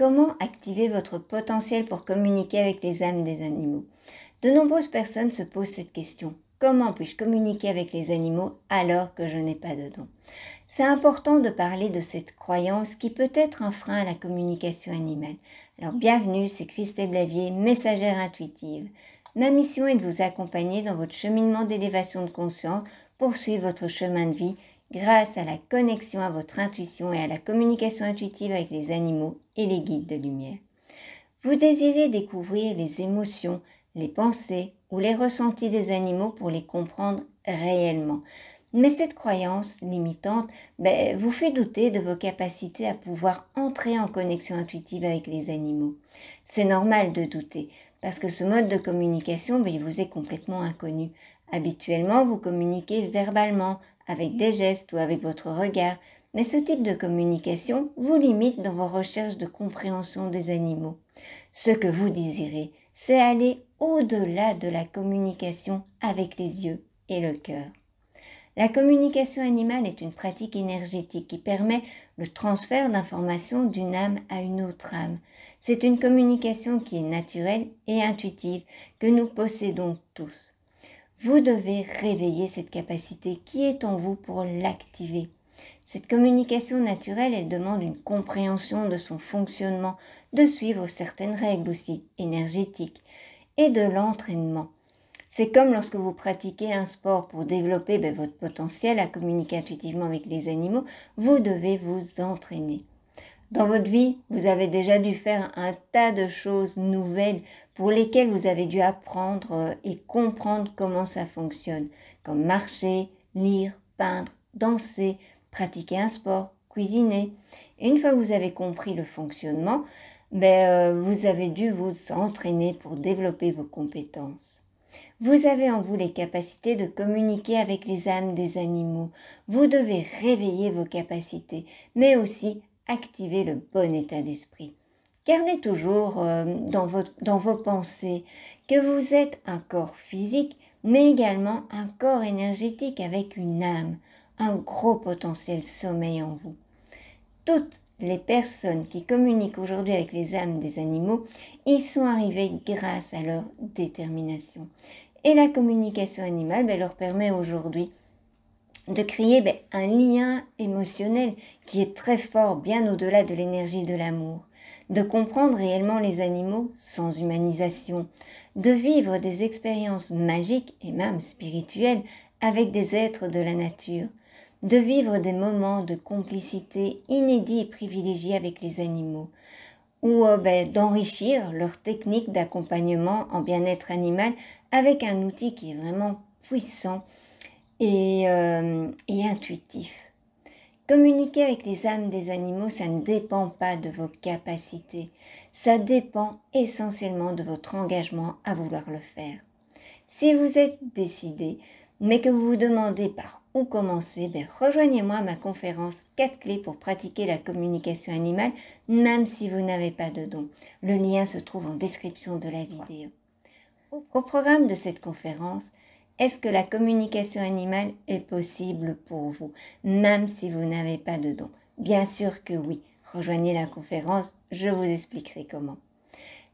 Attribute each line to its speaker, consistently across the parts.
Speaker 1: Comment activer votre potentiel pour communiquer avec les âmes des animaux? De nombreuses personnes se posent cette question. Comment puis-je communiquer avec les animaux alors que je n'ai pas de don? C'est important de parler de cette croyance qui peut être un frein à la communication animale. Alors bienvenue, c'est Christelle Blavier, messagère intuitive. Ma mission est de vous accompagner dans votre cheminement d'élévation de conscience pour suivre votre chemin de vie grâce à la connexion à votre intuition et à la communication intuitive avec les animaux et les guides de lumière. Vous désirez découvrir les émotions, les pensées ou les ressentis des animaux pour les comprendre réellement. Mais cette croyance limitante vous fait douter de vos capacités à pouvoir entrer en connexion intuitive avec les animaux. C'est normal de douter parce que ce mode de communication il vous est complètement inconnu. Habituellement, vous communiquez verbalement, avec des gestes ou avec votre regard, mais ce type de communication vous limite dans vos recherches de compréhension des animaux. Ce que vous désirez, c'est aller au-delà de la communication avec les yeux et le cœur. La communication animale est une pratique énergétique qui permet le transfert d'informations d'une âme à une autre âme. C'est une communication qui est naturelle et intuitive que nous possédons tous. Vous devez réveiller cette capacité qui est en vous pour l'activer. Cette communication naturelle, elle demande une compréhension de son fonctionnement, de suivre certaines règles aussi énergétiques et de l'entraînement. C'est comme lorsque vous pratiquez un sport pour développer votre potentiel à communiquer intuitivement avec les animaux, vous devez vous entraîner. Dans votre vie, vous avez déjà dû faire un tas de choses nouvelles pour lesquelles vous avez dû apprendre et comprendre comment ça fonctionne, comme marcher, lire, peindre, danser, pratiquer un sport, cuisiner. Et une fois que vous avez compris le fonctionnement, vous avez dû vous entraîner pour développer vos compétences. Vous avez en vous les capacités de communiquer avec les âmes des animaux. Vous devez réveiller vos capacités, mais aussi activer le bon état d'esprit. Gardez toujours dans vos pensées que vous êtes un corps physique, mais également un corps énergétique avec une âme. Un gros potentiel sommeil en vous. Toutes les personnes qui communiquent aujourd'hui avec les âmes des animaux, y sont arrivées grâce à leur détermination. Et la communication animale leur permet aujourd'hui de créer un lien émotionnel qui est très fort, bien au-delà de l'énergie de l'amour, de comprendre réellement les animaux sans humanisation, de vivre des expériences magiques et même spirituelles avec des êtres de la nature, de vivre des moments de complicité inédits et privilégiés avec les animaux, ou d'enrichir leur technique d'accompagnement en bien-être animal avec un outil qui est vraiment puissant et intuitif. Communiquer avec les âmes des animaux, ça ne dépend pas de vos capacités, ça dépend essentiellement de votre engagement à vouloir le faire. Si vous êtes décidé, mais que vous vous demandez par où commencer, rejoignez-moi ma conférence 4 clés pour pratiquer la communication animale, même si vous n'avez pas de don. Le lien se trouve en description de la vidéo. Au programme de cette conférence, est-ce que la communication animale est possible pour vous, même si vous n'avez pas de don? Bien sûr que oui. Rejoignez la conférence, je vous expliquerai comment.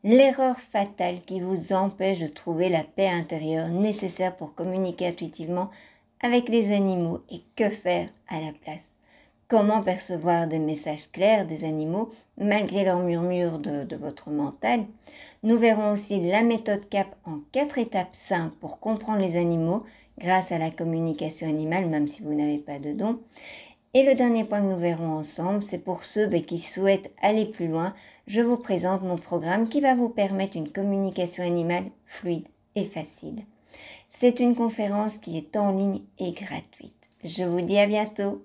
Speaker 1: L'erreur fatale qui vous empêche de trouver la paix intérieure nécessaire pour communiquer intuitivement avec les animaux et que faire à la place? Comment percevoir des messages clairs des animaux malgré leurs murmures de votre mental? Nous verrons aussi la méthode CAP en 4 étapes simples pour comprendre les animaux grâce à la communication animale, même si vous n'avez pas de don. Et le dernier point que nous verrons ensemble, c'est pour ceux qui souhaitent aller plus loin. Je vous présente mon programme qui va vous permettre une communication animale fluide et facile. C'est une conférence qui est en ligne et gratuite. Je vous dis à bientôt.